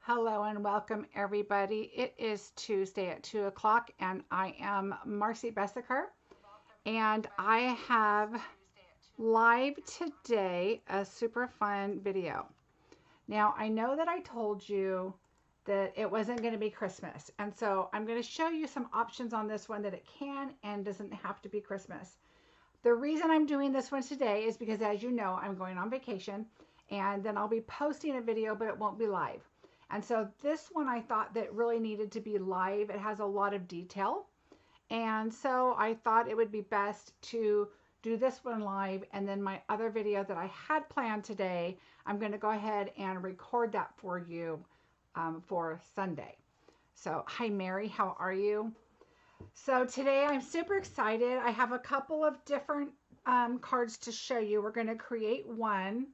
Hello and welcome everybody. It is Tuesday at 2 o'clock and I am Marcie Besecker and I have live today a super fun video. Now I know that I told you that it wasn't going to be Christmas, and so I'm going to show you some options on this one that it can and doesn't have to be Christmas. The reason I'm doing this one today is because, as you know, I'm going on vacation and then I'll be posting a video, but it won't be live. And so this one I thought that really needed to be live. It has a lot of detail. And so I thought it would be best to do this one live, and then my other video that I had planned today, I'm going to go ahead and record that for you for Sunday. So hi Mary, how are you? So today I'm super excited. I have a couple of different cards to show you. We're going to create one,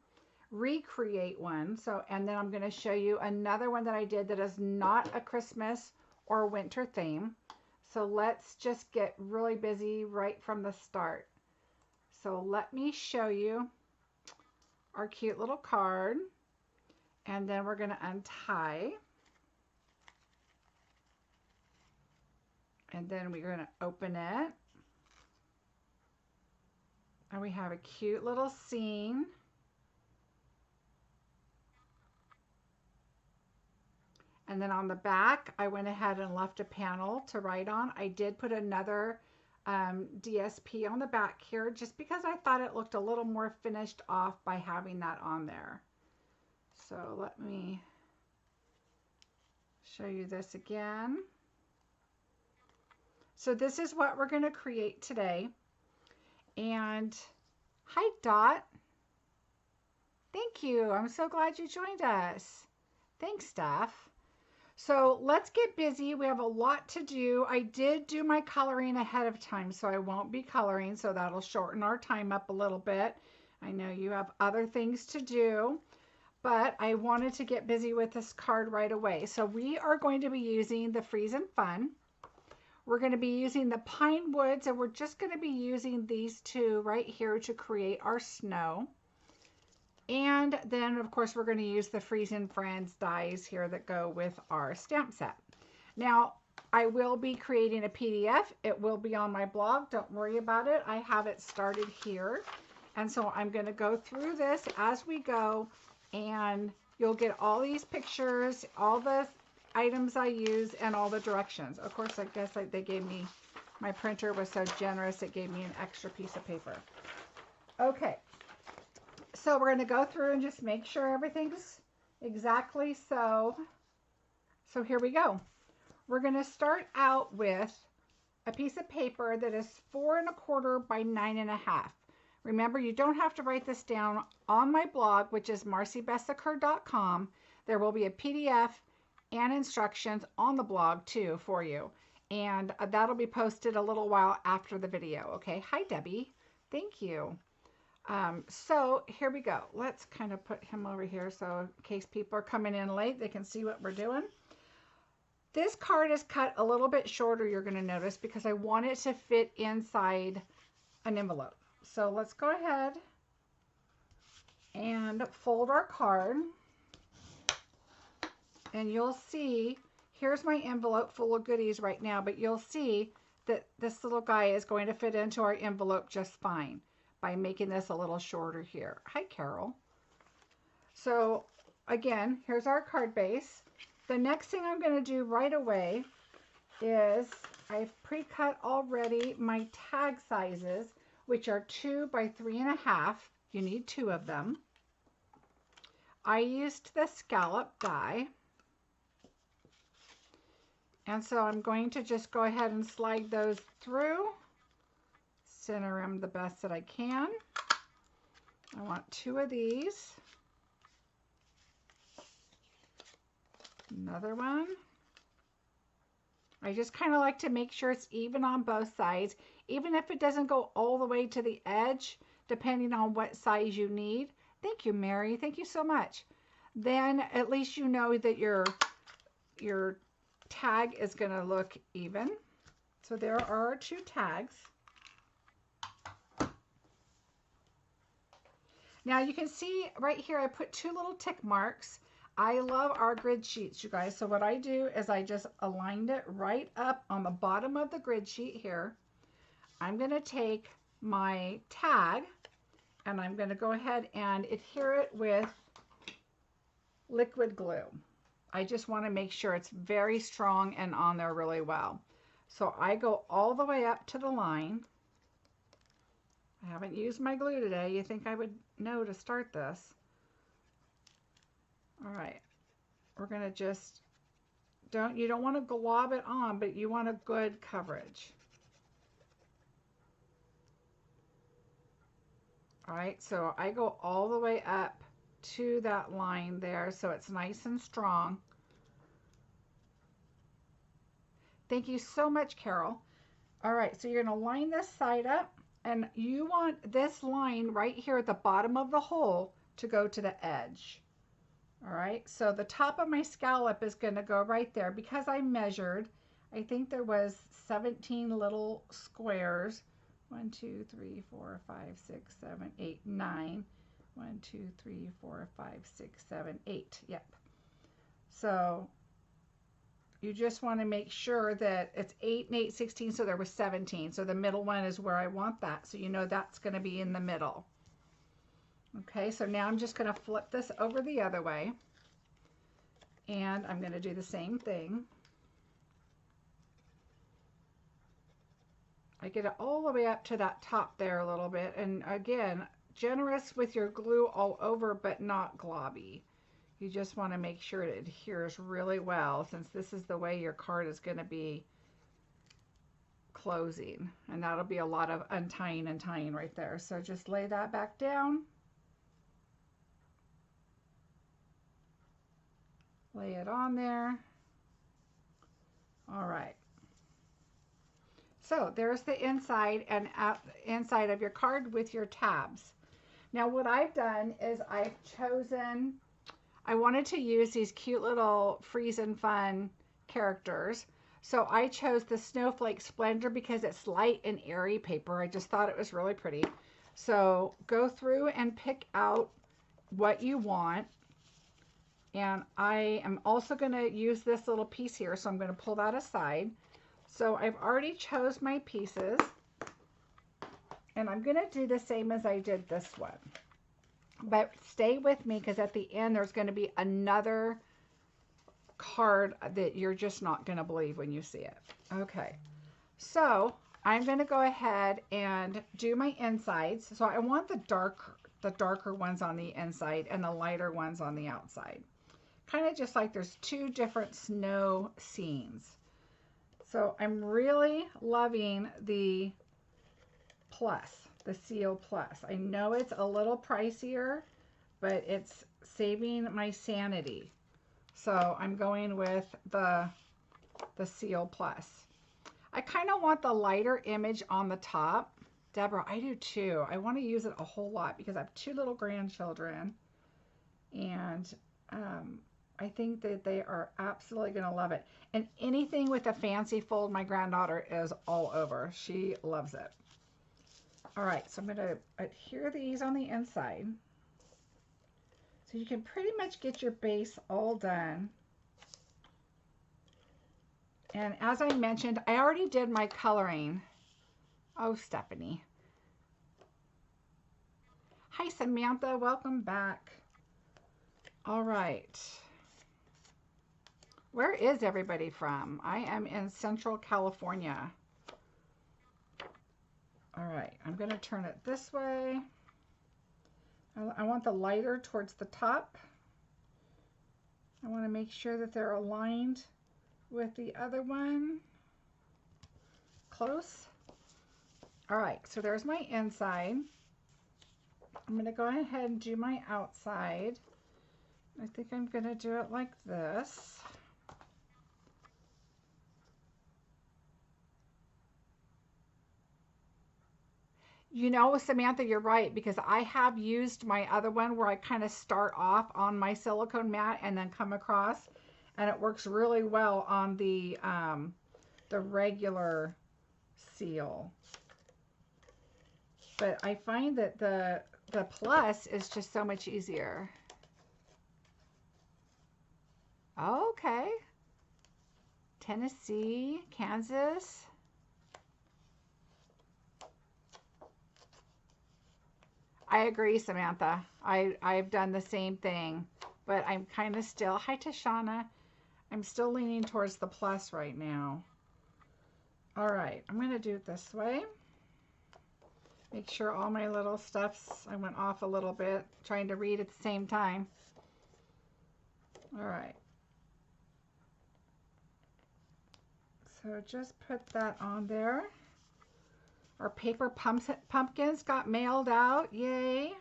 recreate one. So, and then I'm going to show you another one that I did that is not a Christmas or winter theme. So let's just get really busy right from the start. So let me show you our cute little card, and then we're going to untie. And then we're going to open it. And we have a cute little scene. And then on the back, I went ahead and left a panel to write on. I did put another DSP on the back here just because I thought it looked a little more finished off by having that on there. So let me show you this again. So this is what we're going to create today. And hi Dot. Thank you. I'm so glad you joined us. Thanks, Steph. So let's get busy. We have a lot to do. I did do my coloring ahead of time, so I won't be coloring, so that'll shorten our time up a little bit. I know you have other things to do, but I wanted to get busy with this card right away. So we are going to be using the Freezin Fun. We're going to be using the Pine Woods, and we're just going to be using these two right here to create our snow. And then, of course, we're going to use the Freezin Friends dies here that go with our stamp set. Now, I will be creating a PDF. It will be on my blog. Don't worry about it. I have it started here. And so I'm going to go through this as we go, and you'll get all these pictures, all the items I use, and all the directions. Of course, I guess they gave me, my printer was so generous, it gave me an extra piece of paper. Okay. So we're going to go through and just make sure everything's exactly so. So here we go. We're going to start out with a piece of paper that is 4 1/4 by 9 1/2. Remember, you don't have to write this down. On my blog, which is marciebesecker.com, there will be a PDF and instructions on the blog too for you. And that'll be posted a little while after the video. Okay. Hi, Debbie. Thank you. So here we go. Let's kind of put him over here so in case people are coming in late, they can see what we're doing. This card is cut a little bit shorter, you're going to notice, because I want it to fit inside an envelope. So let's go ahead and fold our card. And you'll see, here's my envelope full of goodies right now, but you'll see that this little guy is going to fit into our envelope just fine by making this a little shorter here. Hi, Carol. So again, here's our card base. The next thing I'm going to do right away is I've pre-cut already my tag sizes, which are 2 by 3 1/2. You need 2 of them. I used the scallop die. And so I'm going to just go ahead and slide those through. Center them the best that I can. I want 2 of these. Another one. I just kind of like to make sure it's even on both sides, even if it doesn't go all the way to the edge, depending on what size you need. Thank you, Mary. Thank you so much. Then at least you know that your tag is going to look even. So there are our 2 tags. Now you can see right here I put 2 little tick marks. I love our grid sheets, you guys. So what I do is I just aligned it right up on the bottom of the grid sheet here. I'm going to take my tag and I'm going to go ahead and adhere it with liquid glue. I just want to make sure it's very strong and on there really well. So I go all the way up to the line. I haven't used my glue today. You think I would know to start this. All right, we're going to just, you don't want to glob it on, but you want a good coverage. All right, so I go all the way up to that line there so it's nice and strong. Thank you so much, Carol. All right, so you're going to line this side up, and you want this line right here at the bottom of the hole to go to the edge. All right, so the top of my scallop is going to go right there because I measured. I think there was 17 little squares. 1, 2, 3, 4, 5, 6, 7, 8, 9. 1, 2, 3, 4, 5, 6, 7, 8. Yep. So you just want to make sure that it's 8 and 8, 16, so there was 17. So the middle one is where I want that. So you know that's going to be in the middle. Okay, so now I'm just going to flip this over the other way. And I'm going to do the same thing. I get it all the way up to that top there a little bit. And again, generous with your glue all over, but not globby. You just want to make sure it adheres really well, since this is the way your card is going to be closing. And that'll be a lot of untying and tying right there. So just lay that back down. Lay it on there. All right. So there's the inside and inside of your card with your tabs. Now what I've done is I've chosen, I wanted to use these cute little Freezin fun characters. So I chose the Snowflake Splendor because it's light and airy paper. I just thought it was really pretty. So go through and pick out what you want. And I am also going to use this little piece here, so I'm going to pull that aside. So I've already chose my pieces, and I'm going to do the same as I did this one. But stay with me, because at the end there's going to be another card that you're just not going to believe when you see it. Okay, so I'm going to go ahead and do my insides. So I want the darker ones on the inside and the lighter ones on the outside. Kind of just like there's two different snow scenes. So I'm really loving the plus, the Seal Plus. I know it's a little pricier, but it's saving my sanity. So I'm going with the Seal Plus. I kind of want the lighter image on the top. Deborah, I do too. I want to use it a whole lot because I have 2 little grandchildren, and I think that they are absolutely going to love it. And anything with a fancy fold, my granddaughter is all over. She loves it. All right, so I'm going to adhere these on the inside. So you can pretty much get your base all done. And as I mentioned, I already did my coloring. Oh, Stephanie. Hi, Samantha. Welcome back. All right. Where is everybody from? I am in Central California. All right, I'm going to turn it this way. I want the lighter towards the top. I want to make sure that they're aligned with the other one. Close. All right, so there's my inside. I'm going to go ahead and do my outside. I think I'm going to do it like this. You know, Samantha, you're right, because I have used my other one where I kind of start off on my silicone mat and then come across, and it works really well on the regular seal. But I find that the plus is just so much easier. Okay. Tennessee, Kansas. I agree, Samantha. I've done the same thing, but I'm kind of still, hi Tashana, I'm still leaning towards the plus right now. All right, I'm going to do it this way. Make sure all my little stuffs, I went off a little bit, trying to read at the same time. All right. So just put that on there. Our paper pumpkins got mailed out, yay.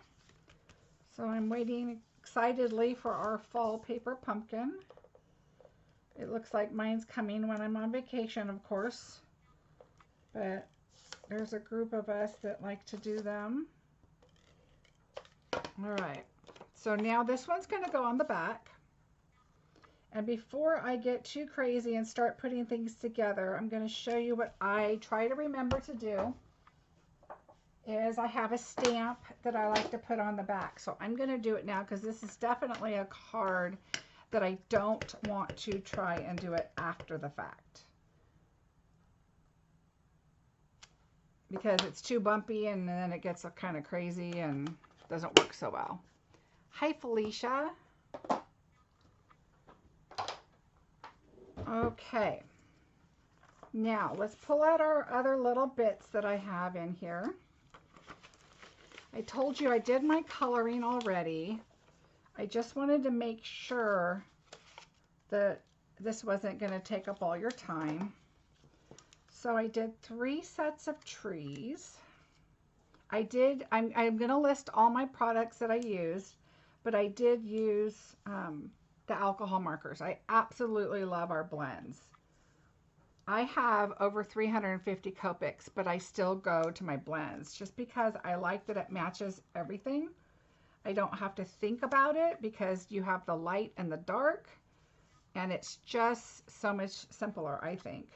So I'm waiting excitedly for our fall paper pumpkin. It looks like mine's coming when I'm on vacation, of course. But there's a group of us that like to do them. All right, so now this one's going to go on the back. And before I get too crazy and start putting things together, I'm going to show you what I try to remember to do. Is I have a stamp that I like to put on the back. So I'm going to do it now because this is definitely a card that I don't want to try and do it after the fact, because it's too bumpy and then it gets kind of crazy and doesn't work so well. Hi, Felicia. Okay. Now let's pull out our other little bits that I have in here. I told you I did my coloring already. I just wanted to make sure that this wasn't going to take up all your time. So I did 3 sets of trees. I'm going to list all my products that I used, but I did use the alcohol markers. I absolutely love our blends. I have over 350 Copics, but I still go to my blends just because I like that it matches everything. I don't have to think about it because you have the light and the dark, and it's just so much simpler, I think.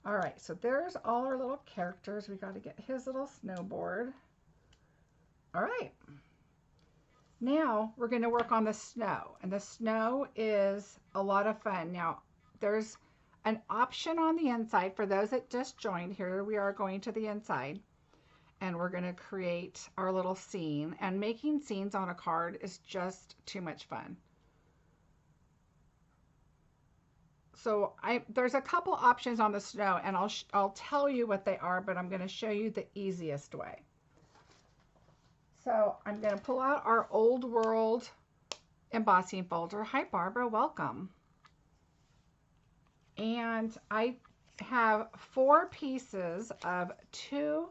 All right, so there's all our little characters. We got to get his little snowboard. All right. Now we're going to work on the snow, and the snow is a lot of fun. Now there's an option on the inside for those that just joined. Here we are going to the inside, and we're going to create our little scene, and making scenes on a card is just too much fun. So there's a couple options on the snow, and I'll tell you what they are, but I'm going to show you the easiest way. So I'm going to pull out our Old World embossing folder. Hi, Barbara, welcome. And I have 4 pieces of 2.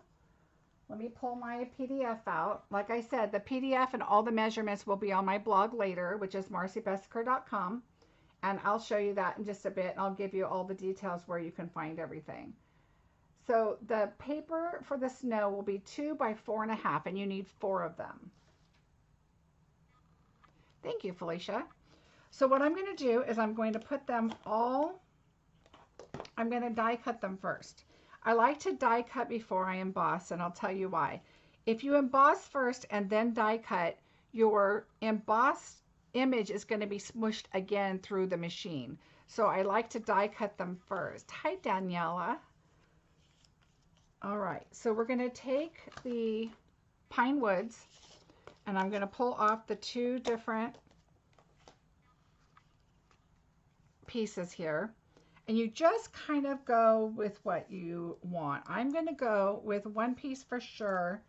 Let me pull my PDF out. Like I said, the PDF and all the measurements will be on my blog later, which is marciebesecker.com. And I'll show you that in just a bit. And I'll give you all the details where you can find everything. So the paper for the snow will be 2 by 4.5, and you need 4 of them. Thank you, Felicia. So what I'm going to do is I'm going to put them all, I'm going to die cut them first. I like to die cut before I emboss, and I'll tell you why. If you emboss first and then die cut, your embossed image is going to be smushed again through the machine. So I like to die cut them first. Hi, Daniela. All right, so we're going to take the pine woods, and I'm going to pull off the 2 different pieces here, and you just kind of go with what you want. I'm going to go with 1 piece for sure,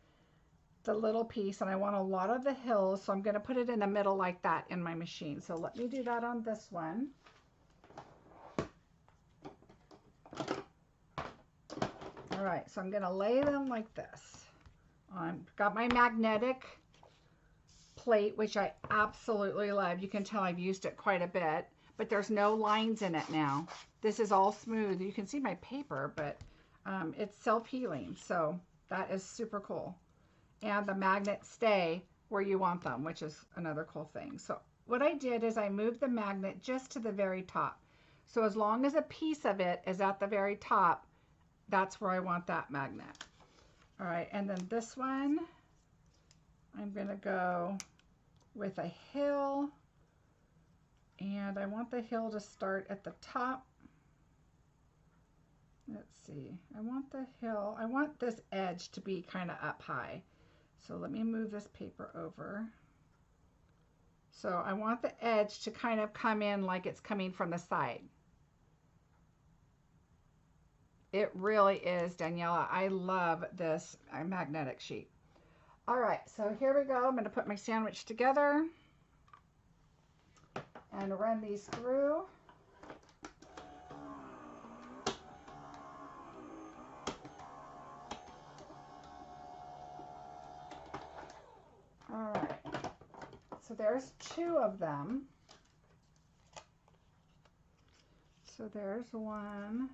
the little piece, and I want a lot of the hills, so I'm going to put it in the middle like that in my machine. So let me do that on this one. All right, so I'm going to lay them like this. I've got my magnetic plate, which I absolutely love. You can tell I've used it quite a bit, but there's no lines in it now. This is all smooth. You can see my paper, but it's self-healing, so that is super cool. And the magnets stay where you want them, which is another cool thing. So what I did is I moved the magnet just to the very top. So as long as a piece of it is at the very top, that's where I want that magnet. All right, and then this one, I'm gonna go with a hill, And I want the hill to start at the top. Let's see, I want the hill, I want this edge to be kind of up high. So let me move this paper over. So I want the edge to kind of come in like it's coming from the side. It really is, Daniela. I love this magnetic sheet. All right, so here we go. I'm going to put my sandwich together and run these through. All right, so there's 2 of them. So there's 1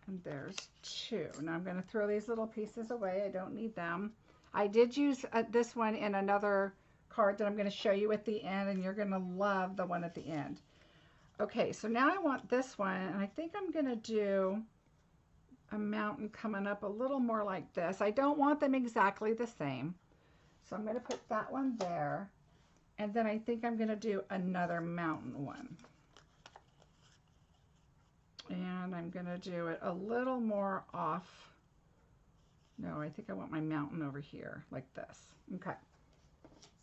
and there's 2. Now I'm going to throw these little pieces away. I don't need them. I did use this one in another card that I'm going to show you at the end, and you're going to love the one at the end. Okay, so now I want this one, and I think I'm going to do a mountain coming up a little more like this. I don't want them exactly the same. So I'm going to put that one there, and then I think I'm going to do another mountain one. And I'm going to do it a little more off. No, I think I want my mountain over here like this. Okay.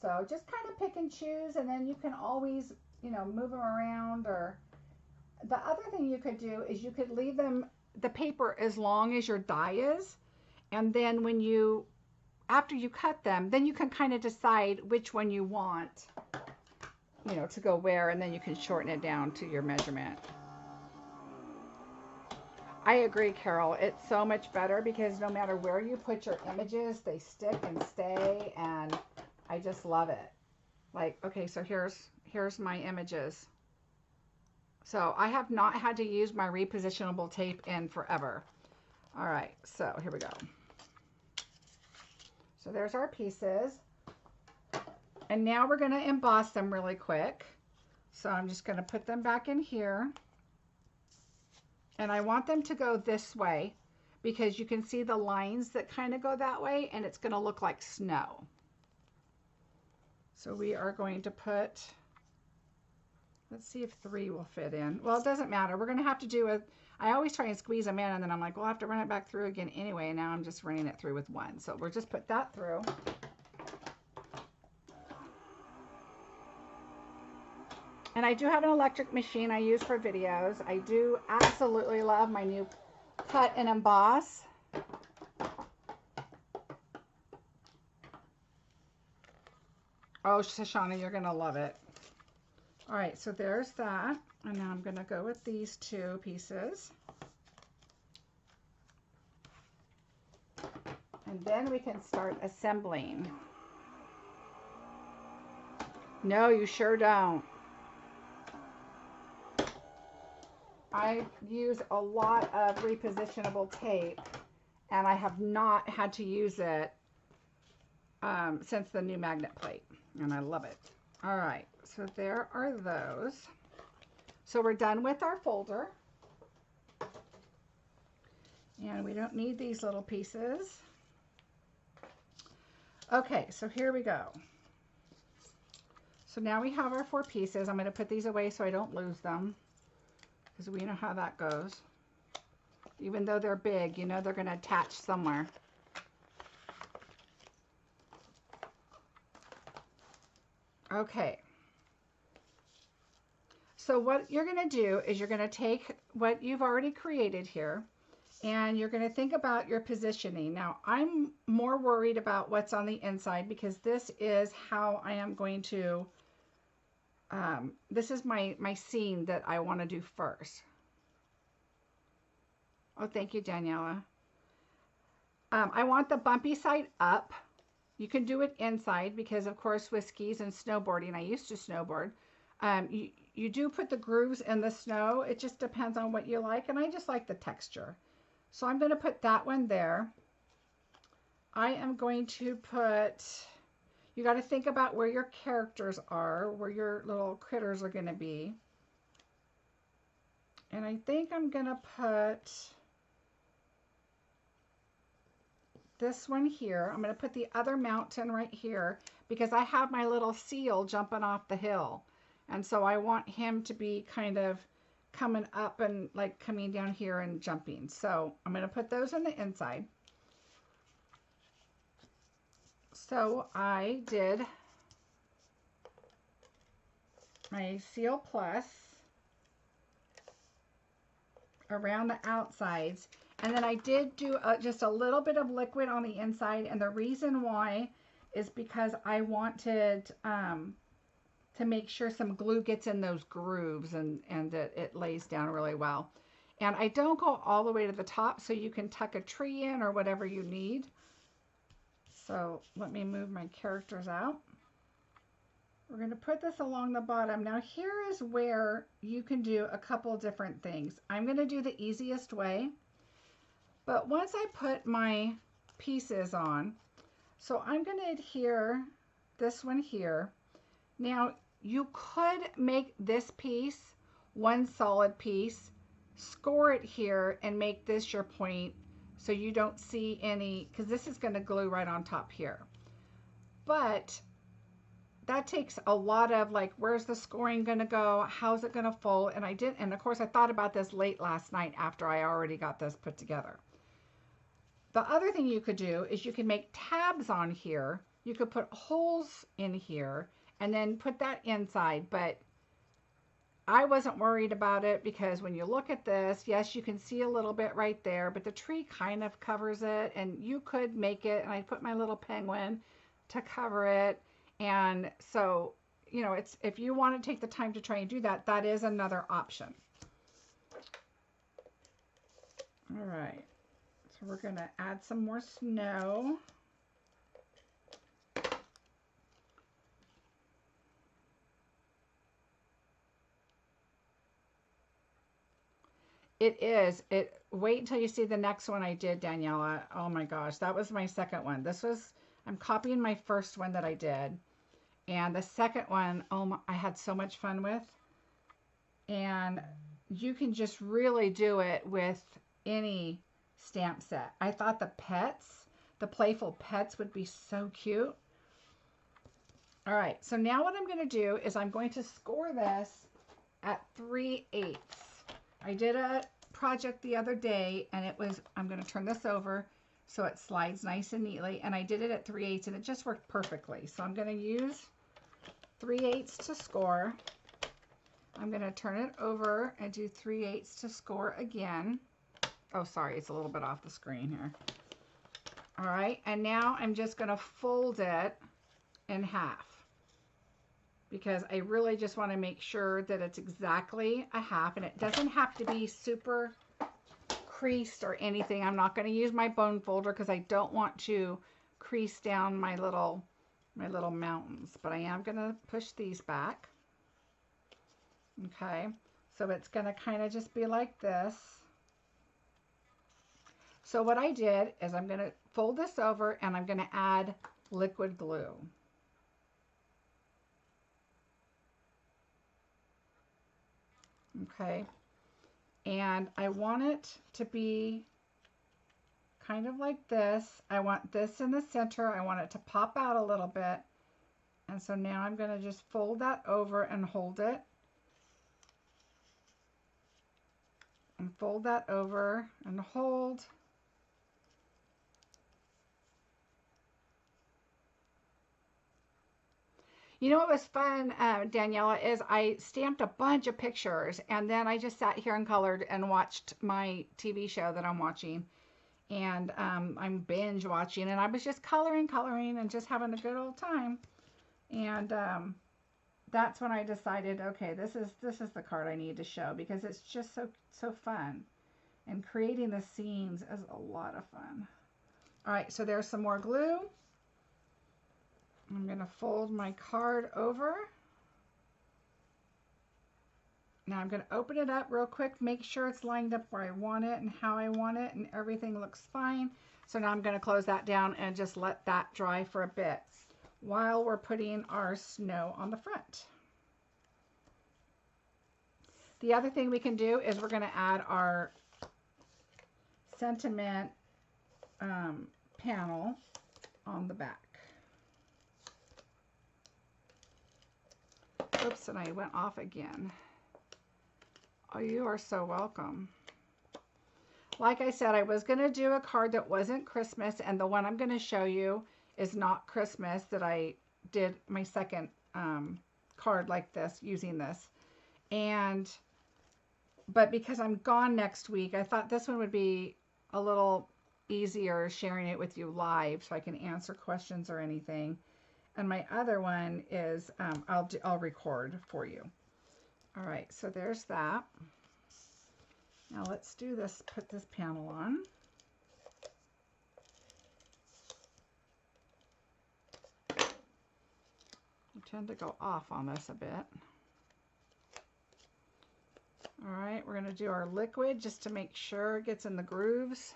So just kind of pick and choose, and then you can always, you know, move them around. Or the other thing you could do is you could leave them, the paper, as long as your die is. And then when you, after you cut them, then you can kind of decide which one you want, you know, to go where, and then you can shorten it down to your measurement. I agree, Carol. It's so much better because no matter where you put your images, they stick and stay, and I just love it. Like, okay, so here's my images. So I have not had to use my repositionable tape in forever. All right, so here we go. So there's our pieces. And now we're going to emboss them really quick. So I'm just going to put them back in here. And I want them to go this way because you can see the lines that kind of go that way, and it's going to look like snow. So we are going to put, let's see if 3 will fit in. Well, it doesn't matter. We're going to have to do I always try and squeeze them in, and then I'm like, we'll have to run it back through again anyway. And now I'm just running it through with 1. So we'll just put that through. And I do have an electric machine I use for videos. I do absolutely love my new cut and emboss. Oh, Shoshana, you're going to love it. All right, so there's that. And now I'm going to go with these 2 pieces. And then we can start assembling. No, you sure don't. I use a lot of repositionable tape, and I have not had to use it since the new magnet plate, and I love it. All right, so there are those. So we're done with our folder, and we don't need these little pieces. Okay, so here we go. So now we have our 4 pieces. I'm going to put these away so I don't lose them, because we know how that goes. Even though they're big, you know they're going to attach somewhere. Okay. So what you're going to do is you're going to take what you've already created here, and you're going to think about your positioning. Now, I'm more worried about what's on the inside because this is how I am going to, this is my scene that I want to do first. Oh, thank you, Daniela. I want the bumpy side up. You can do it inside because, of course, with skis and snowboarding, I used to snowboard. You do put the grooves in the snow. It just depends on what you like, and I just like the texture. So I'm going to put that one there. I am going to put, you got to think about where your characters are, where your little critters are going to be. And I think I'm going to put this one here. I'm going to put the other mountain right here because I have my little seal jumping off the hill. And so I want him to be kind of coming up and like coming down here and jumping. So I'm going to put those on the inside. So I did my Seal Plus around the outsides, and then I did do just a little bit of liquid on the inside, and the reason why is because I wanted to make sure some glue gets in those grooves and that it lays down really well. And I don't go all the way to the top, so you can tuck a tree in or whatever you need. So let me move my characters out. We're going to put this along the bottom. Now here is where you can do a couple different things. I'm going to do the easiest way, but once I put my pieces on, so I'm going to adhere this one here. Now you could make this piece one solid piece, score it here, and make this your point so you don't see any, because this is going to glue right on top here. But that takes a lot of like, where's the scoring going to go? How's it going to fold? And I did, and of course I thought about this late last night after I already got this put together. The other thing you could do is you can make tabs on here. You could put holes in here and then put that inside, but I wasn't worried about it because when you look at this, yes, you can see a little bit right there, but the tree kind of covers it, and you could make it, and I put my little penguin to cover it. And so, you know, it's, if you want to take the time to try and do that, that is another option. All right, so we're going to add some more snow. It is. Wait until you see the next one I did, Daniela. Oh my gosh, that was my second one. This was, I'm copying my first one that I did. And the second one, oh my, I had so much fun with. And you can just really do it with any stamp set. I thought the pets, the playful pets would be so cute. All right, so now what I'm going to do is I'm going to score this at 3/8. I did a project the other day, and it was, I'm going to turn this over so it slides nice and neatly, and I did it at 3/8, and it just worked perfectly. So I'm going to use 3/8 to score. I'm going to turn it over and do 3/8 to score again. Oh, sorry, it's a little bit off the screen here. All right, and now I'm just going to fold it in half, because I really just want to make sure that it's exactly a half, and it doesn't have to be super creased or anything. I'm not going to use my bone folder because I don't want to crease down my little mountains, but I am going to push these back. Okay, so it's going to kind of just be like this. So what I did is I'm going to fold this over, and I'm going to add liquid glue. Okay, and I want it to be kind of like this. I want this in the center. I want it to pop out a little bit. And so now I'm going to just fold that over and hold it. And fold that over and hold. You know what was fun, Daniela, is I stamped a bunch of pictures, and then I just sat here and colored and watched my TV show that I'm watching. And I'm binge watching, and I was just coloring and just having a good old time. And that's when I decided, okay, this is the card I need to show, because it's just so fun. And creating the scenes is a lot of fun. All right, so there's some more glue. I'm going to fold my card over. Now I'm going to open it up real quick, make sure it's lined up where I want it and how I want it, and everything looks fine. So now I'm going to close that down and just let that dry for a bit while we're putting our snow on the front. The other thing we can do is we're going to add our sentiment panel on the back. Oops, and I went off again. Oh, you are so welcome. Like I said, I was going to do a card that wasn't Christmas, and the one I'm going to show you is not Christmas, that I did my second card like this, using this. But because I'm gone next week, I thought this one would be a little easier sharing it with you live so I can answer questions or anything. And my other one is I'll record for you. All right, so there's that. Now let's do this, put this panel on. I tend to go off on this a bit. All right, we're going to do our liquid just to make sure it gets in the grooves.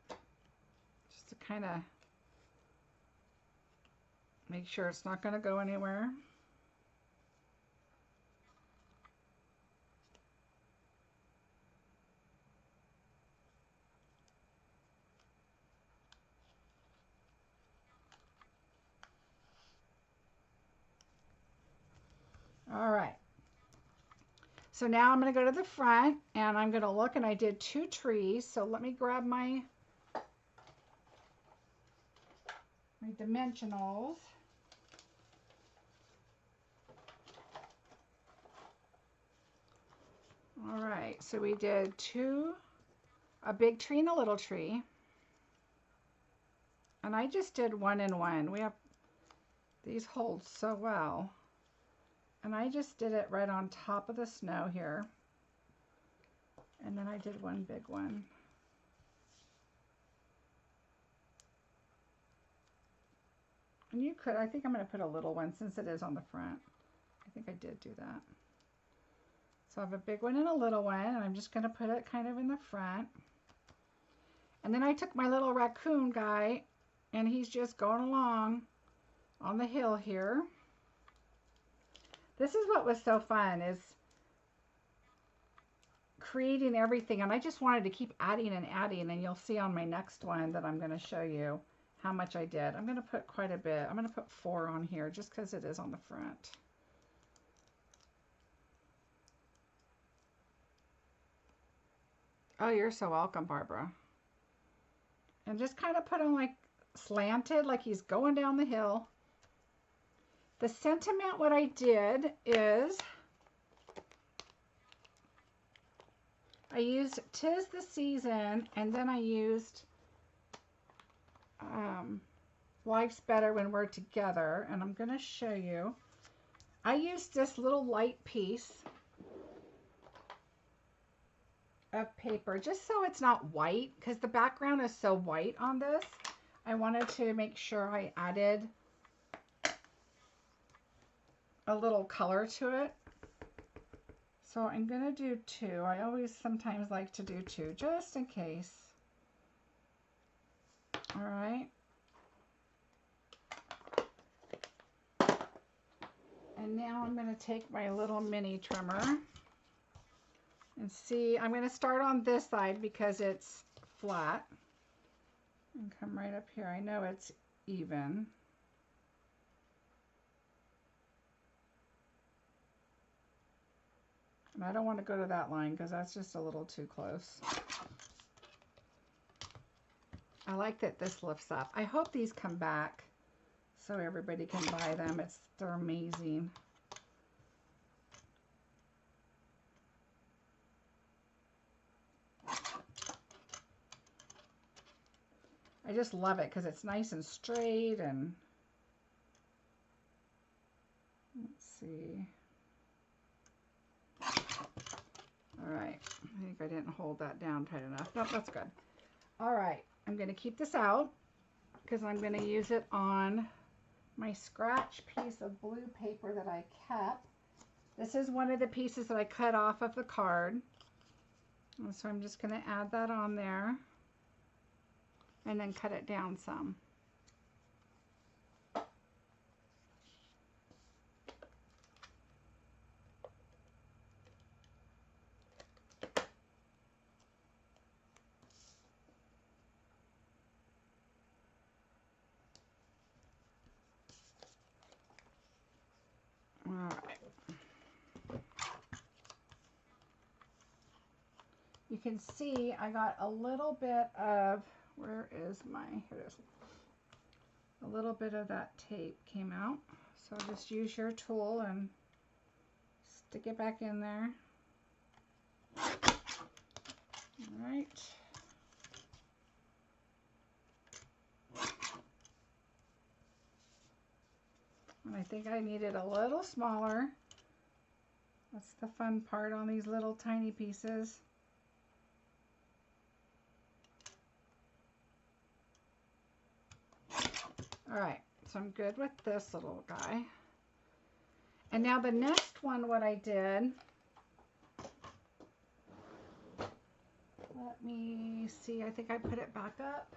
Just to kind of make sure it's not going to go anywhere. All right. So now I'm going to go to the front and I'm going to look, and I did 2 trees. So let me grab my dimensionals. All right, so we did 2, a big tree and a little tree. And I just did 1 and 1. We have, these hold so well. And I just did it right on top of the snow here. And then I did 1 big one. And you could, I think I'm going to put a little one since it is on the front. I think I did do that. So I have a big one and a little one, and I'm just going to put it kind of in the front. And then I took my little raccoon guy, and he's just going along on the hill here. This is what was so fun, is creating everything, and I just wanted to keep adding and adding, and you'll see on my next one that I'm going to show you how much I did. I'm going to put quite a bit. I'm going to put 4 on here just because it is on the front. Oh, you're so welcome, Barbara. And just kind of put him like slanted, like he's going down the hill. The sentiment, what I did is I used "'Tis the Season," and then I used "Life's Better When We're Together," and I'm going to show you. I used this little light piece of paper just so it's not white, because the background is so white on this. I wanted to make sure I added a little color to it. So I'm going to do 2. I always sometimes like to do 2 just in case. All right. And now I'm going to take my little mini trimmer and see, I'm going to start on this side because it's flat and come right up here. I know it's even. And I don't want to go to that line because that's just a little too close. I like that this lifts up. I hope these come back so everybody can buy them. They're amazing. I just love it because it's nice and straight, and let's see. All right, I think I didn't hold that down tight enough. Nope, that's good. All right, I'm going to keep this out because I'm going to use it on my scratch piece of blue paper that I kept. This is one of the pieces that I cut off of the card. And so I'm just going to add that on there and then cut it down some. you can see I got a little bit of, where is my, here it is. A little bit of that tape came out. So just use your tool and stick it back in there. All right. And I think I need it a little smaller. That's the fun part on these little tiny pieces. All right, so I'm good with this little guy. And now the next one, what I did, let me see, I think I put it back up.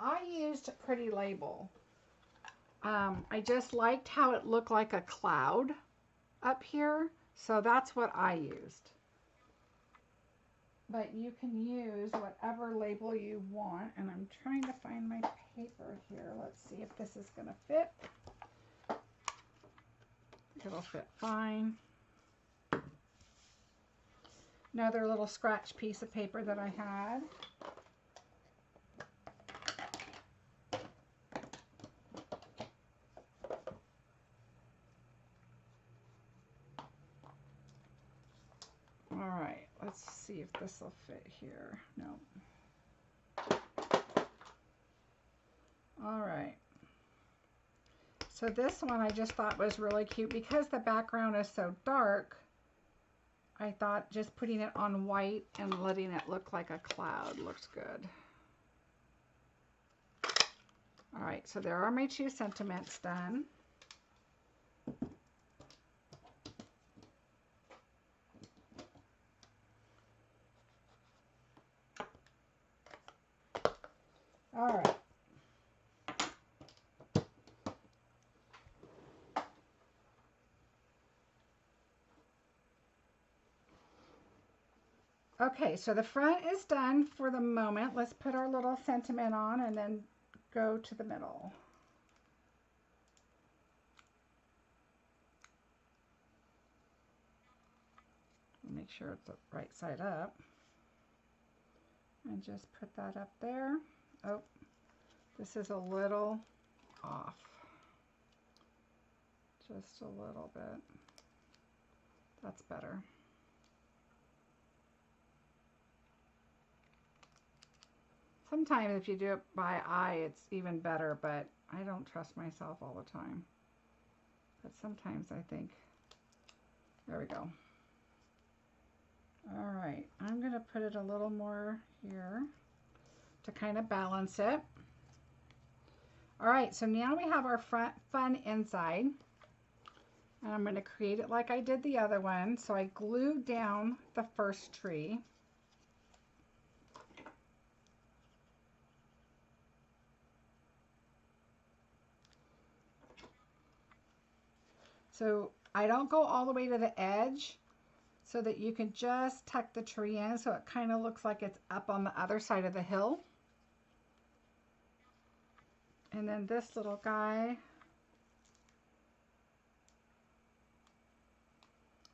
I used a pretty label. I just liked how it looked like a cloud up here, so that's what I used. But you can use whatever label you want, and I'm trying to find my paper here. Let's see if this is going to fit. It'll fit fine. Another little scratch piece of paper that I had. All right, let's see if this will fit here. No. All right. So this one I just thought was really cute because the background is so dark. I thought just putting it on white and letting it look like a cloud looks good. All right, so there are my 2 sentiments done. All right. Okay, so the front is done for the moment. Let's put our little sentiment on and then go to the middle. Make sure it's the right side up. And just put that up there. Oh, this is a little off. Just a little bit. That's better. Sometimes if you do it by eye, it's even better, but I don't trust myself all the time. But sometimes I think, there we go. All right, I'm gonna put it a little more here to kind of balance it. All right, so now we have our front fun inside. And I'm gonna create it like I did the other one. So I glued down the first tree. So I don't go all the way to the edge so that you can just tuck the tree in so it kind of looks like it's up on the other side of the hill. And then this little guy,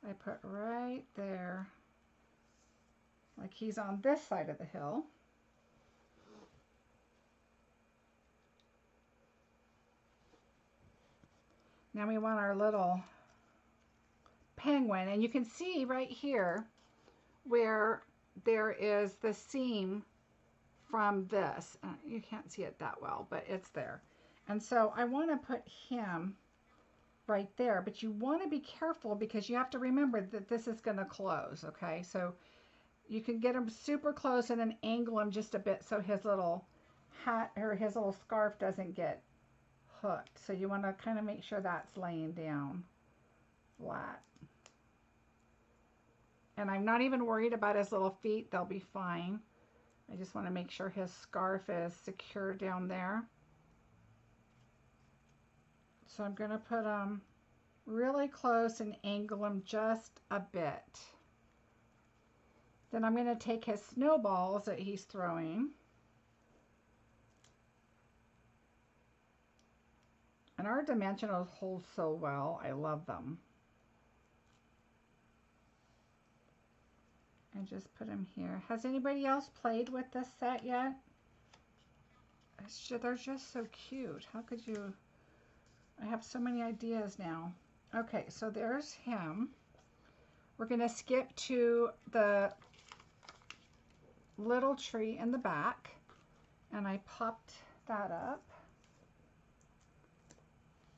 I put right there, like he's on this side of the hill. Now we want our little penguin, and you can see right here where there is the seam from this. You can't see it that well, but it's there. And so I want to put him right there, but you want to be careful because you have to remember that this is going to close, okay? So you can get him super close and then angle him just a bit so his little hat or his little scarf doesn't get hooked. So you want to kind of make sure that's laying down flat. And I'm not even worried about his little feet. They'll be fine. I just want to make sure his scarf is secure down there. So I'm going to put him really close and angle him just a bit. Then I'm going to take his snowballs that he's throwing. And our dimensionals hold so well. I love them. and just put them here. Has anybody else played with this set yet? They're just so cute. How could you? I have so many ideas now. Okay, so there's him. We're going to skip to the little tree in the back, and I popped that up.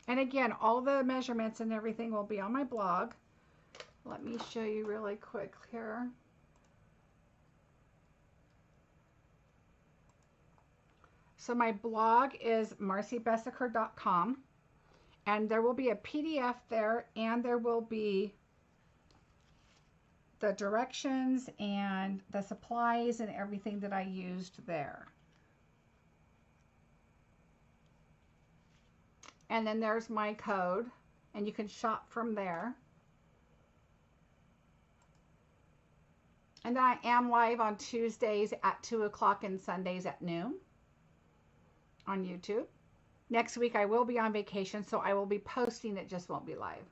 And again, all the measurements and everything will be on my blog. Let me show you really quick here. So my blog is marciebesecker.com, and there will be a PDF there, and there will be the directions and the supplies and everything that I used there. And then there's my code, and you can shop from there. And then I am live on Tuesdays at 2 o'clock and Sundays at noon on YouTube. Next week I will be on vacation, so I will be posting, it just won't be live.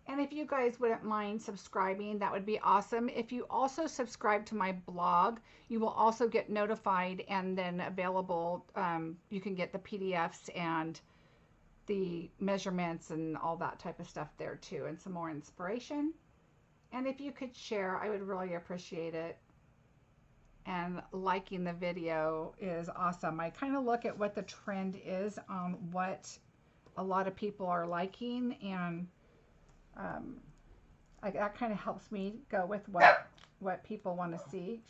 And if you guys wouldn't mind subscribing, that would be awesome. If you also subscribe to my blog, you will also get notified, and then available, you can get the PDFs and the measurements and all that type of stuff there too, and some more inspiration. And if you could share, I would really appreciate it. And liking the video is awesome. I kind of look at what the trend is on what a lot of people are liking, and that kind of helps me go with what people want to see.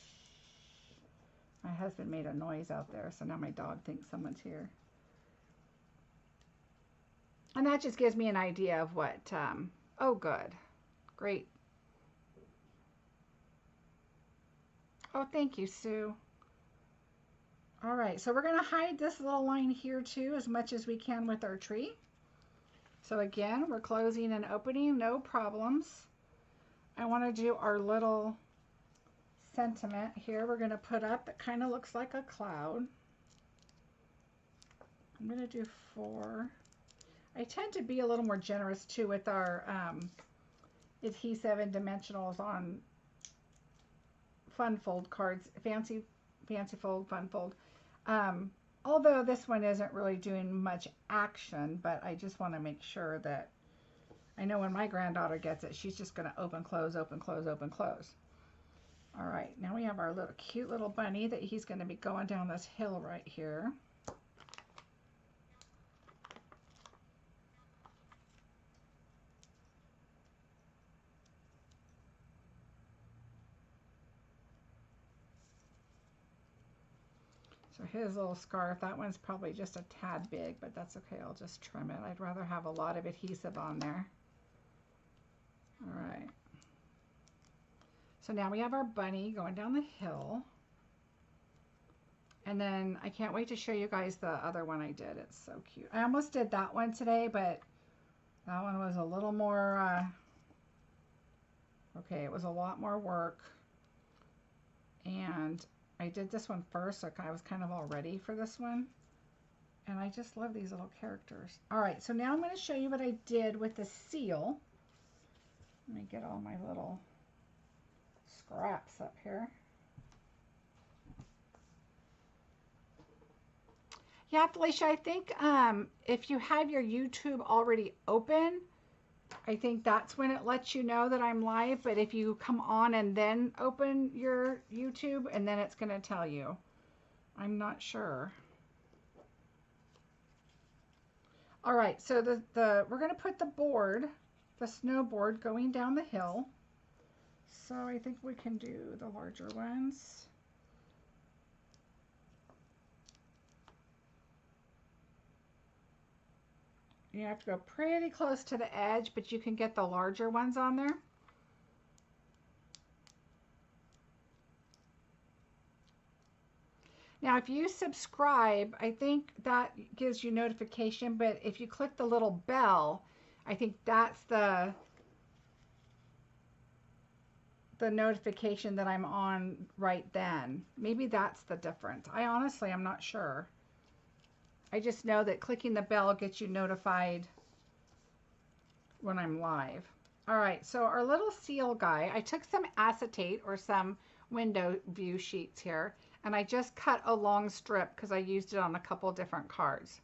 My husband made a noise out there, so now my dog thinks someone's here. And that just gives me an idea of what, oh good, great. Oh, thank you, Sue. All right, so we're going to hide this little line here too as much as we can with our tree. So again, we're closing and opening, no problems. I want to do our little sentiment here. We're going to put up that kind of looks like a cloud. I'm going to do 4. I tend to be a little more generous too with our adhesive and dimensionals on fun fold cards, fancy fold, fun fold. Although this one isn't really doing much action, but I just want to make sure that I know when my granddaughter gets it, she's just going to open, close, open, close, open, close. All right, now we have our little cute little bunny that he's going to be going down this hill right here. So his little scarf, that one's probably just a tad big, but that's okay. I'll just trim it. I'd rather have a lot of adhesive on there. All right. So now we have our bunny going down the hill. And then I can't wait to show you guys the other one I did. It's so cute. I almost did that one today, but that one was a little more, okay, it was a lot more work. And I did this one first, so I was kind of all ready for this one. And I just love these little characters. All right, so now I'm going to show you what I did with the seal. Let me get all my little scraps up here. Yeah, Felicia, I think if you have your YouTube already open, I think that's when it lets you know that I'm live. But if you come on and then open your YouTube, and then it's going to tell you. I'm not sure. All right, so we're going to put the board, the snowboard, going down the hill. So I think we can do the larger ones. You have to go pretty close to the edge, but you can get the larger ones on there. Now, if you subscribe, I think that gives you notification, but if you click the little bell, I think that's the notification that I'm on right then. Maybe that's the difference. I'm not sure. I just know that clicking the bell gets you notified when I'm live. All right, so our little seal guy, I took some acetate or some window view sheets here, and I just cut a long strip because I used it on a couple different cards.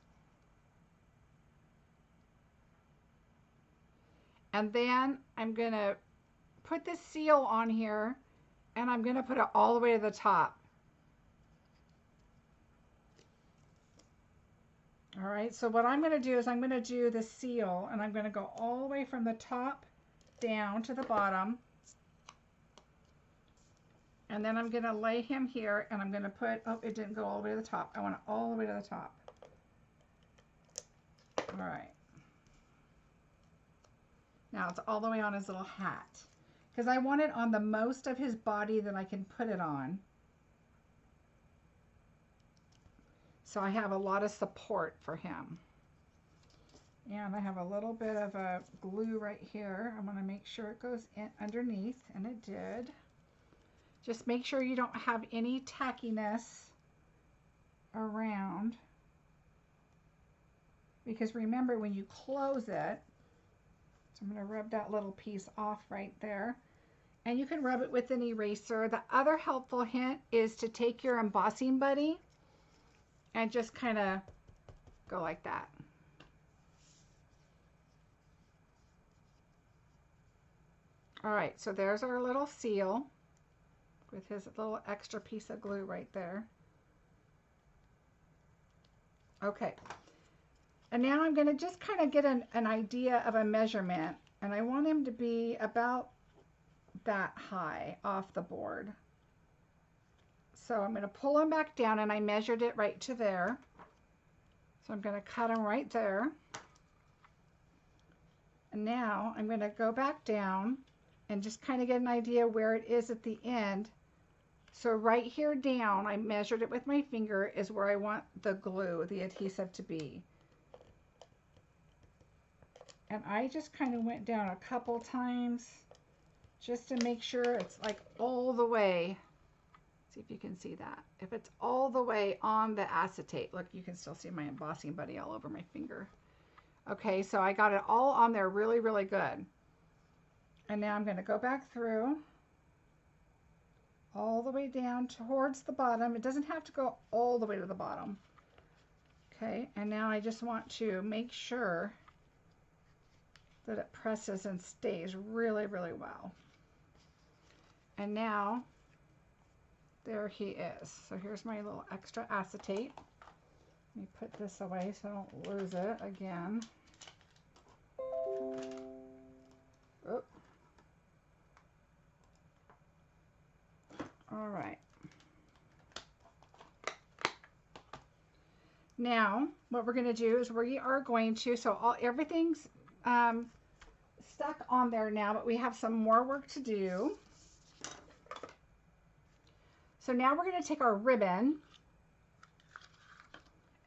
And then I'm going to put the seal on here, and I'm going to put it all the way to the top. All right, so what I'm going to do is I'm going to do the seal, and I'm going to go all the way from the top down to the bottom. And then I'm going to lay him here, and I'm going to put, oh, it didn't go all the way to the top. I want it all the way to the top. All right. Now it's all the way on his little hat, because I want it on the most of his body that I can put it on. So I have a lot of support for him. And I have a little bit of a glue right here. I want to make sure it goes in underneath, and it did. Just make sure you don't have any tackiness around, because remember, when you close it, so I'm going to rub that little piece off right there, and you can rub it with an eraser. The other helpful hint is to take your embossing buddy and just kind of go like that. All right, so there's our little seal with his little extra piece of glue right there. Okay, and now I'm going to just kind of get an idea of a measurement, and I want him to be about that high off the board. So I'm going to pull him back down, and I measured it right to there. So I'm going to cut him right there. And now I'm going to go back down and just kind of get an idea where it is at the end. So right here down, I measured it with my finger, is where I want the glue, the adhesive to be. And I just kind of went down a couple times just to make sure it's like all the way. See if you can see that. If it's all the way on the acetate, look, you can still see my embossing buddy all over my finger. Okay, so I got it all on there really, really good. And now I'm going to go back through all the way down towards the bottom. It doesn't have to go all the way to the bottom. Okay, and now I just want to make sure that it presses and stays really, really well. And now, there he is. So here's my little extra acetate. Let me put this away so I don't lose it again. Oh. All right. Now, what we're going to do is we are going to, so everything's stuck on there now, but we have some more work to do. So now we're going to take our ribbon,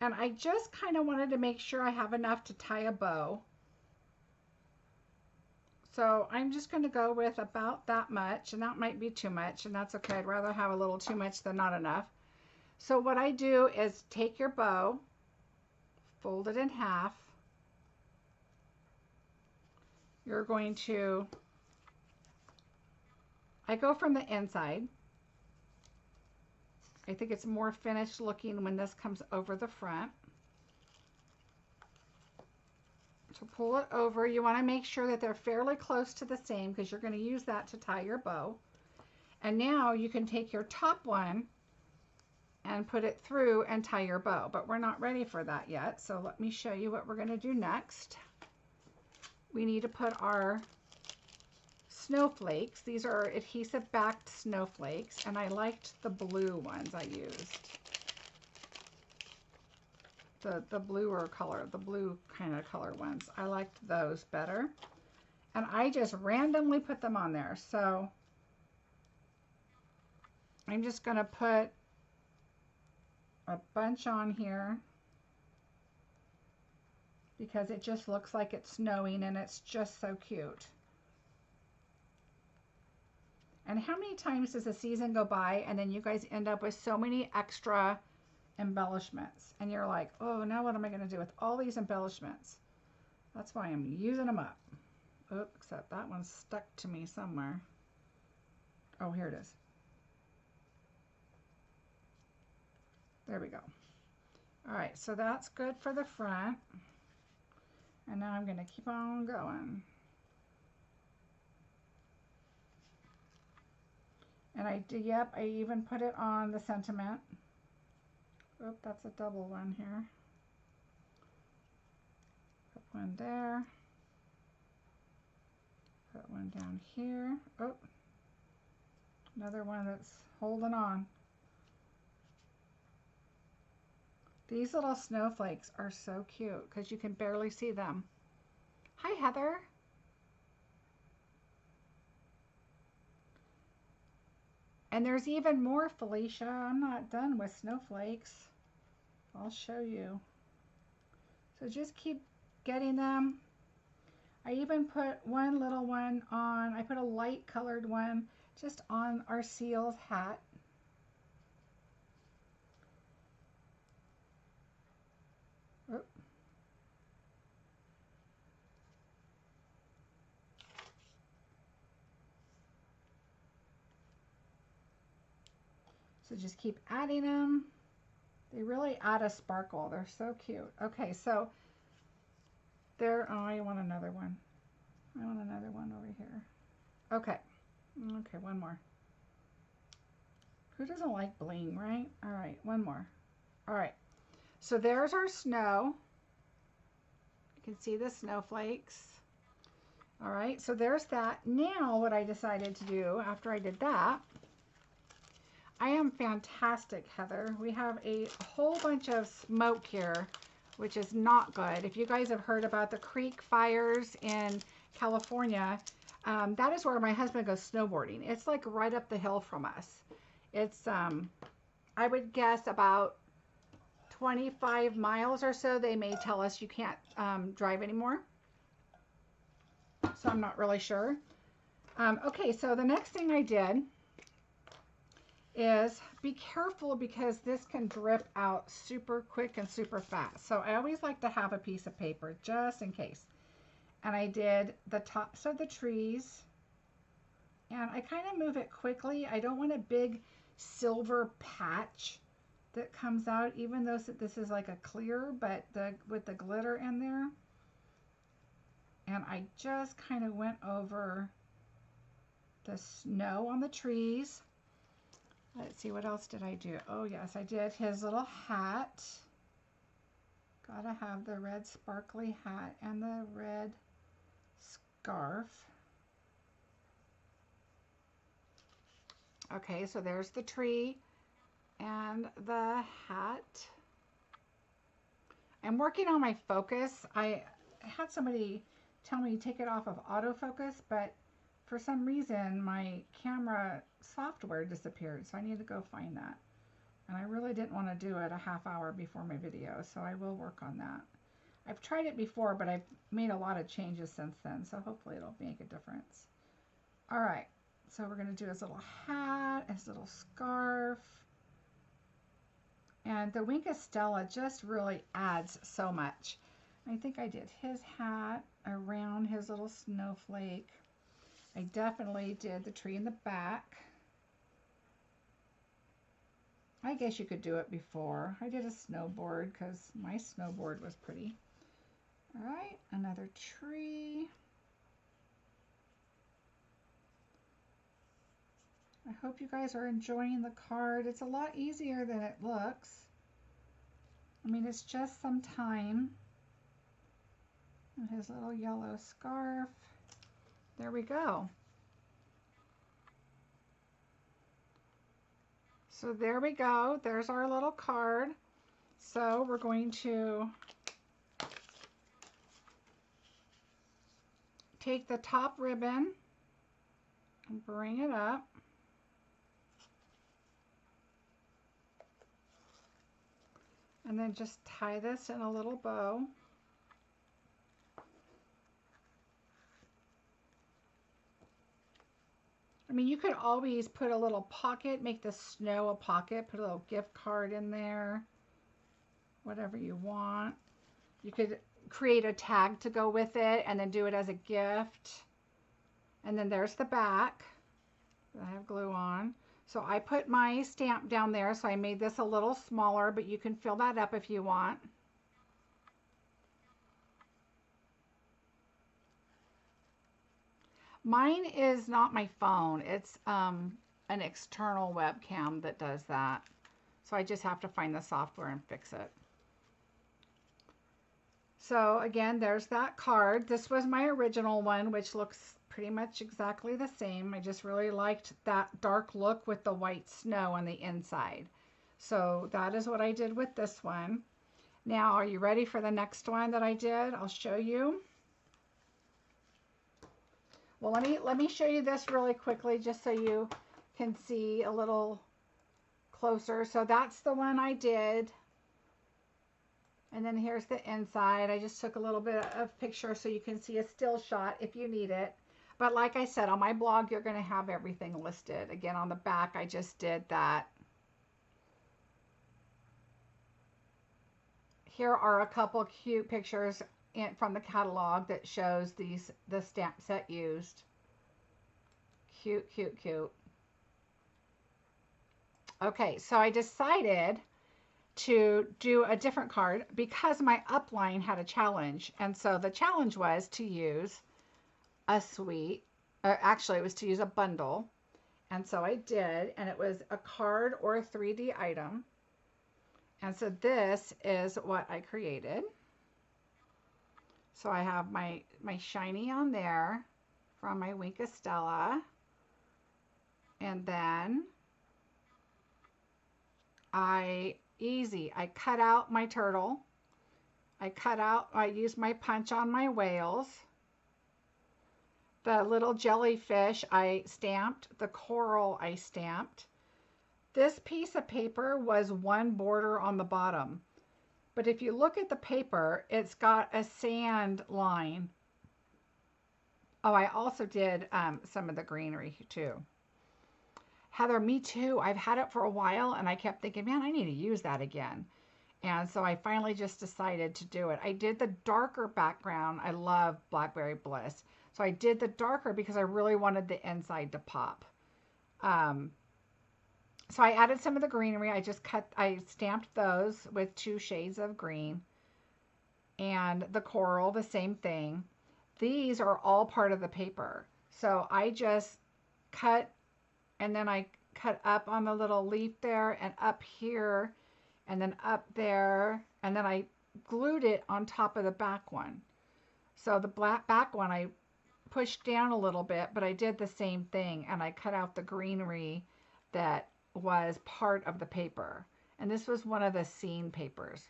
and I just kind of wanted to make sure I have enough to tie a bow. So I'm just going to go with about that much, and that might be too much, and that's okay. I'd rather have a little too much than not enough. So what I do is take your bow, fold it in half. You're going to, I go from the inside. I think it's more finished looking when this comes over the front. So pull it over. You want to make sure that they're fairly close to the same, because you're going to use that to tie your bow. And now you can take your top one and put it through and tie your bow, but we're not ready for that yet. So let me show you what we're going to do next. We need to put our snowflakes. These are adhesive backed snowflakes, and I liked the blue ones I used. The bluer color, the blue kind of color ones. I liked those better. And I just randomly put them on there. So I'm just going to put a bunch on here because it just looks like it's snowing, and it's just so cute. And how many times does a season go by and then you guys end up with so many extra embellishments, and you're like, oh, now what am I going to do with all these embellishments? That's why I'm using them up. Oh, except that one's stuck to me somewhere. Oh, here it is. There we go. All right, so that's good for the front. And now I'm going to keep on going. And I did, yep, I even put it on the sentiment. Oop, that's a double one here. Put one there. Put one down here. Oh, another one that's holding on. These little snowflakes are so cute because you can barely see them. Hi, Heather. And there's even more, Felicia. I'm not done with snowflakes. I'll show you. So just keep getting them. I even put one little one on, I put a light colored one just on our seal's hat. Oop. So just keep adding them. They really add a sparkle. They're so cute. Okay, so there, oh, I want another one. I want another one over here. Okay. Okay, one more. Who doesn't like bling, right? All right, one more. All right. So there's our snow. You can see the snowflakes. All right, so there's that. Now what I decided to do after I did that, I am fantastic, Heather. We have a whole bunch of smoke here, which is not good. If you guys have heard about the creek fires in California, that is where my husband goes snowboarding. It's like right up the hill from us. It's, I would guess about 25 miles or so. They may tell us you can't drive anymore. So I'm not really sure. Okay, so the next thing I did is be careful because this can drip out super quick and super fast. So I always like to have a piece of paper just in case. And I did the tops of the trees and I kind of move it quickly. I don't want a big silver patch that comes out, even though this is like a clear, but with the glitter in there. And I just kind of went over the snow on the trees. Let's see, what else did I do? Oh yes, I did his little hat. Gotta have the red sparkly hat and the red scarf. Okay, so there's the tree and the hat. I'm working on my focus. I had somebody tell me to take it off of autofocus, but for some reason my camera software disappeared, so I need to go find that. And I really didn't want to do it a half hour before my video, so I will work on that. I've tried it before, but I've made a lot of changes since then, so hopefully it'll make a difference. All right, so we're going to do his little hat, his little scarf. And the Wink of Stella just really adds so much. I think I did his hat around his little snowflake. I definitely did the tree in the back. I guess you could do it before. I did a snowboard because my snowboard was pretty. All right, another tree. I hope you guys are enjoying the card. It's a lot easier than it looks. I mean, it's just some time. And his little yellow scarf. There we go. So there we go. There's our little card. So we're going to take the top ribbon and bring it up. And then just tie this in a little bow. I mean, you could always put a little pocket, make the snow a pocket, put a little gift card in there, whatever you want. You could create a tag to go with it and then do it as a gift. And then there's the back. I have glue on. So I put my stamp down there, so I made this a little smaller, but you can fill that up if you want. Mine is not my phone. It's an external webcam that does that. So I just have to find the software and fix it. So again, there's that card. This was my original one, which looks pretty much exactly the same. I just really liked that dark look with the white snow on the inside. So that is what I did with this one. Now, are you ready for the next one that I did? I'll show you. Well, let me show you this really quickly just so you can see a little closer. So that's the one I did. And then here's the inside. I just took a little bit of picture so you can see a still shot if you need it. But like I said, on my blog, you're going to have everything listed. Again, on the back, I just did that. Here are a couple cute pictures from the catalog that shows the stamp set used. Cute, cute, cute. Okay, so I decided to do a different card because my upline had a challenge. And so the challenge was to use a suite, or actually it was to use a bundle. And so I did, and it was a card or a 3D item. And so this is what I created. So I have my shiny on there from my Wink Stella. And then I cut out my turtle. I used my punch on my whales. The little jellyfish I stamped. The coral I stamped. This piece of paper was one border on the bottom. But if you look at the paper, it's got a sand line. Oh, I also did some of the greenery too. Heather, me too. I've had it for a while and I kept thinking, man, I need to use that again. And so I finally just decided to do it. I did the darker background. I love Blackberry Bliss. So I did the darker because I really wanted the inside to pop. So I added some of the greenery. I stamped those with 2 shades of green. And the coral, the same thing. These are all part of the paper. So I just cut, and then I cut up on the little leaf there and up here and then up there. And then I glued it on top of the back one. So the back one I pushed down a little bit, but I did the same thing. And I cut out the greenery that was part of the paper. And this was one of the scene papers.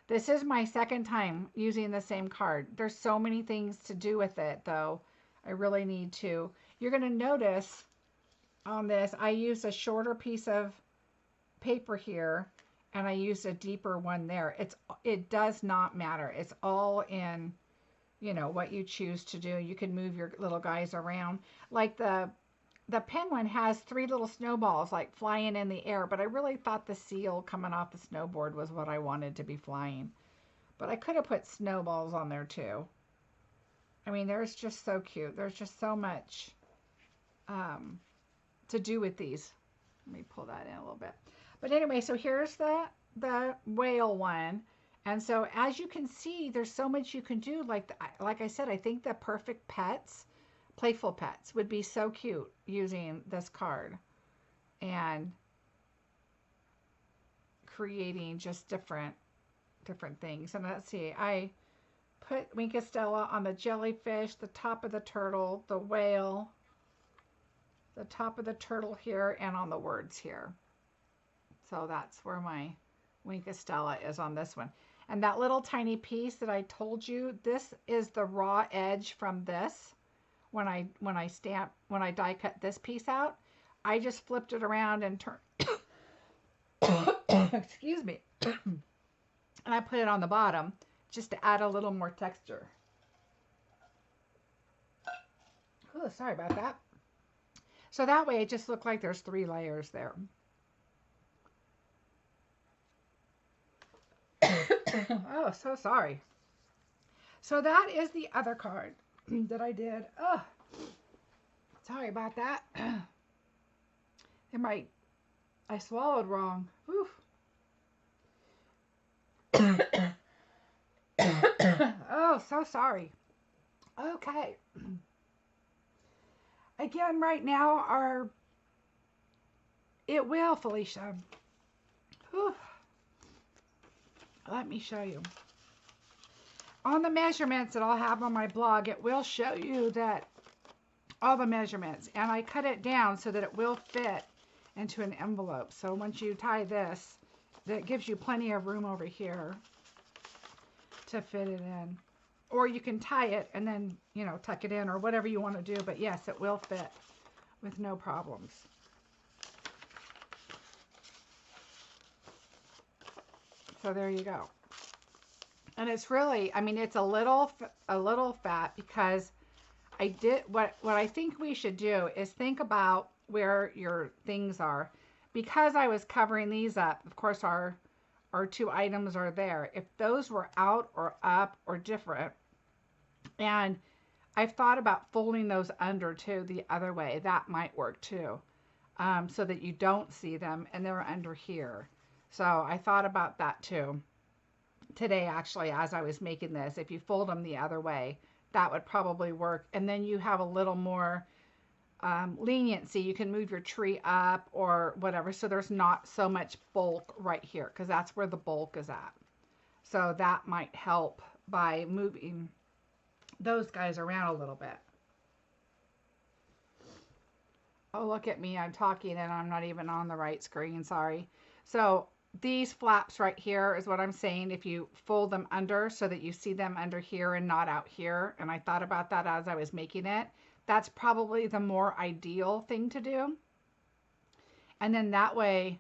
This is my second time using the same card. There's so many things to do with it though. I really need to. You're going to notice on this, I used a shorter piece of paper here and I used a deeper one there. It does not matter. It's all in, you know, what you choose to do. You can move your little guys around. Like the pen one has 3 little snowballs like flying in the air, but I really thought the seal coming off the snowboard was what I wanted to be flying. But I could have put snowballs on there too. I mean, there's just so cute. There's just so much to do with these. Let me pull that in a little bit. But anyway, so here's the whale one. And so as you can see, there's so much you can do. Like I said, I think the perfect pets, playful pets, would be so cute using this card and creating just different things. And let's see, I put Wink Stella on the jellyfish, the top of the turtle, the whale, the top of the turtle here, and on the words here. So that's where my Wink Stella is on this one. And that little tiny piece that I told you, this is the raw edge from this. When I die cut this piece out, I just flipped it around and turned, excuse me, and I put it on the bottom just to add a little more texture. Oh, sorry about that. So that way it just looked like there's 3 layers there. Oh, so sorry. So that is the other card that I did. Oh, sorry about that. I swallowed wrong. Oof. Oh, so sorry. Okay. Again, right now, it will, Felicia. Whew. Let me show you. On the measurements that I'll have on my blog, it will show you that all the measurements, and I cut it down so that it will fit into an envelope. So once you tie this, that gives you plenty of room over here to fit it in. Or you can tie it and then, you know, tuck it in or whatever you want to do. But yes, it will fit with no problems. So there you go. And it's really, I mean, it's a little fat because I did what I think we should do is think about where your things are. Because I was covering these up, of course our two items are there. If those were out or up or different, and I've thought about folding those under too the other way, that might work too, so that you don't see them and they're under here. So I thought about that too today, actually, as I was making this. If you fold them the other way, that would probably work. And then you have a little more leniency. You can move your tree up or whatever. So there's not so much bulk right here because that's where the bulk is at. So that might help by moving those guys around a little bit. Oh, look at me. I'm talking and I'm not even on the right screen. Sorry. So these flaps right here is what I'm saying. If you fold them under so that you see them under here and not out here. And I thought about that as I was making it. That's probably the more ideal thing to do. And then that way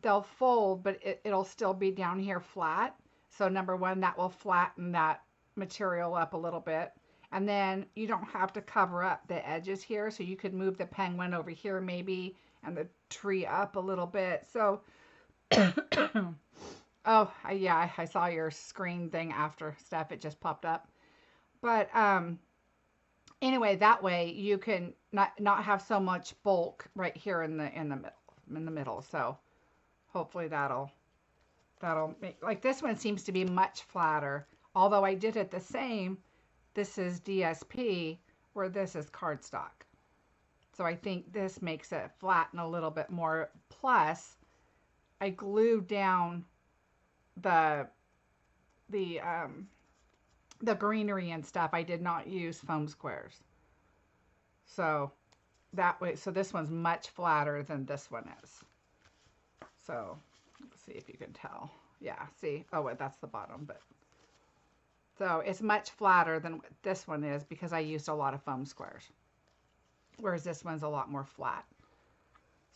they'll fold, but it'll still be down here flat. So number one, that will flatten that material up a little bit. And then you don't have to cover up the edges here. So you could move the penguin over here maybe and the tree up a little bit. So, oh, yeah, I saw your screen thing after, Steph. It just popped up. But anyway, that way you can not have so much bulk right here in the middle. So hopefully that'll make, like this one seems to be much flatter. Although I did it the same. This is DSP, where this is cardstock. So I think this makes it flatten a little bit more. Plus, I glued down the greenery and stuff. I did not use foam squares. So that way, so this one's much flatter than this one is. So let's see if you can tell. Yeah, see? Oh, wait, that's the bottom, but. So it's much flatter than what this one is because I used a lot of foam squares. Whereas this one's a lot more flat.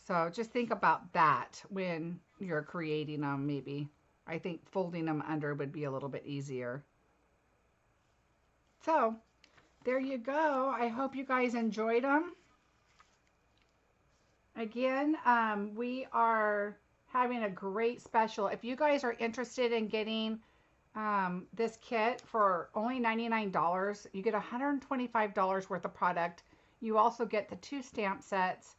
So just think about that when you're creating them maybe. I think folding them under would be a little bit easier. So there you go. I hope you guys enjoyed them. Again, we are having a great special. If you guys are interested in getting this kit for only $99. You get $125 worth of product. You also get the 2 stamp sets,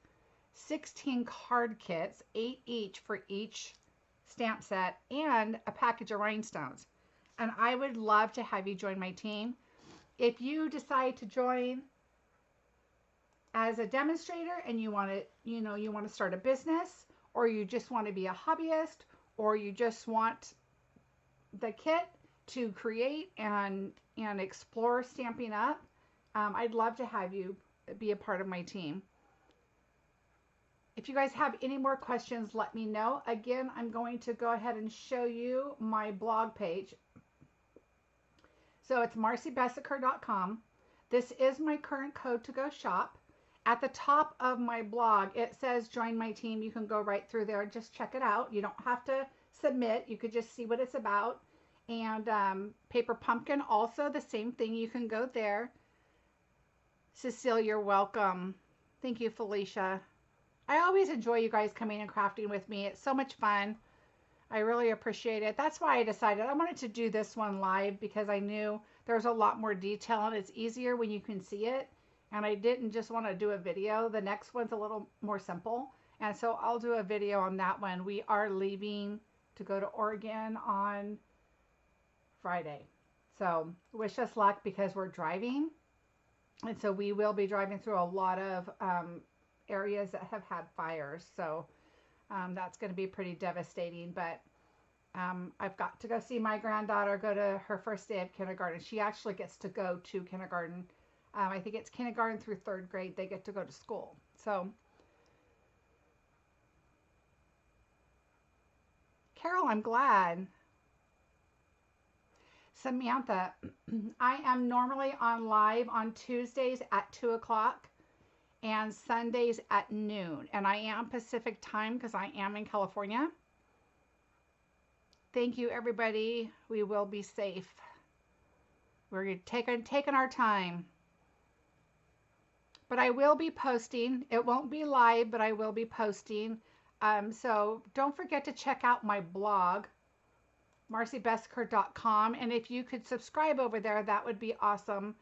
16 card kits, 8 each for each stamp set, and a package of rhinestones. And I would love to have you join my team. If you decide to join as a demonstrator and you want to, you want to start a business, or you just want to be a hobbyist, or you just want the kit to create and explore Stampin' Up, I'd love to have you be a part of my team. If you guys have any more questions, let me know. Again, I'm going to go ahead and show you my blog page. So it's marciebesecker.com. This is my current code to go shop. At the top of my blog, it says join my team. You can go right through there. Just check it out. You don't have to submit. You could just see what it's about. And Paper Pumpkin, also the same thing. You can go there. Cecile, you're welcome. Thank you, Felicia. I always enjoy you guys coming and crafting with me. It's so much fun. I really appreciate it. That's why I decided I wanted to do this one live because I knew there's a lot more detail and it's easier when you can see it. And I didn't just want to do a video. The next one's a little more simple. And so I'll do a video on that one. We are leaving to go to Oregon on Friday. So wish us luck because we're driving. And so we will be driving through a lot of areas that have had fires. So that's going to be pretty devastating. But I've got to go see my granddaughter go to her first day of kindergarten. She actually gets to go to kindergarten. I think it's kindergarten through third grade. They get to go to school. So, Carol, I'm glad. Samantha, I am normally on live on Tuesdays at 2 o'clock and Sundays at noon. And I am Pacific time because I am in California. Thank you, everybody. We will be safe. We're taking our time. But I will be posting. It won't be live, but I will be posting. So don't forget to check out my blog, marciebesecker.com. And if you could subscribe over there, that would be awesome.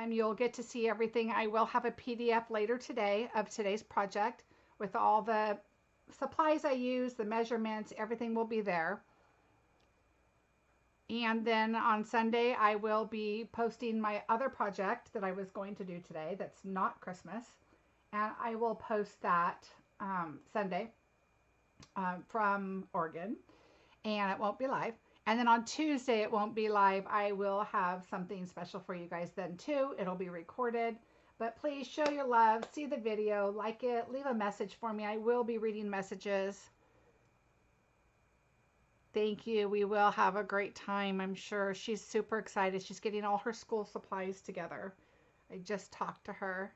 You'll get to see everything. I will have a PDF later today of today's project with all the supplies I use, the measurements, everything will be there. And then on Sunday, I will be posting my other project that I was going to do today that's not Christmas. And I will post that Sunday from Oregon. And it won't be live. And then on Tuesday, it won't be live. I will have something special for you guys then too. It'll be recorded. But please show your love, see the video, like it, leave a message for me. I will be reading messages. Thank you. We will have a great time, I'm sure. She's super excited. She's getting all her school supplies together. I just talked to her.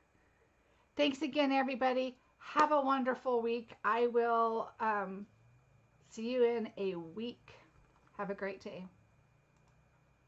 Thanks again, everybody. Have a wonderful week. I will see you in a week. Have a great day.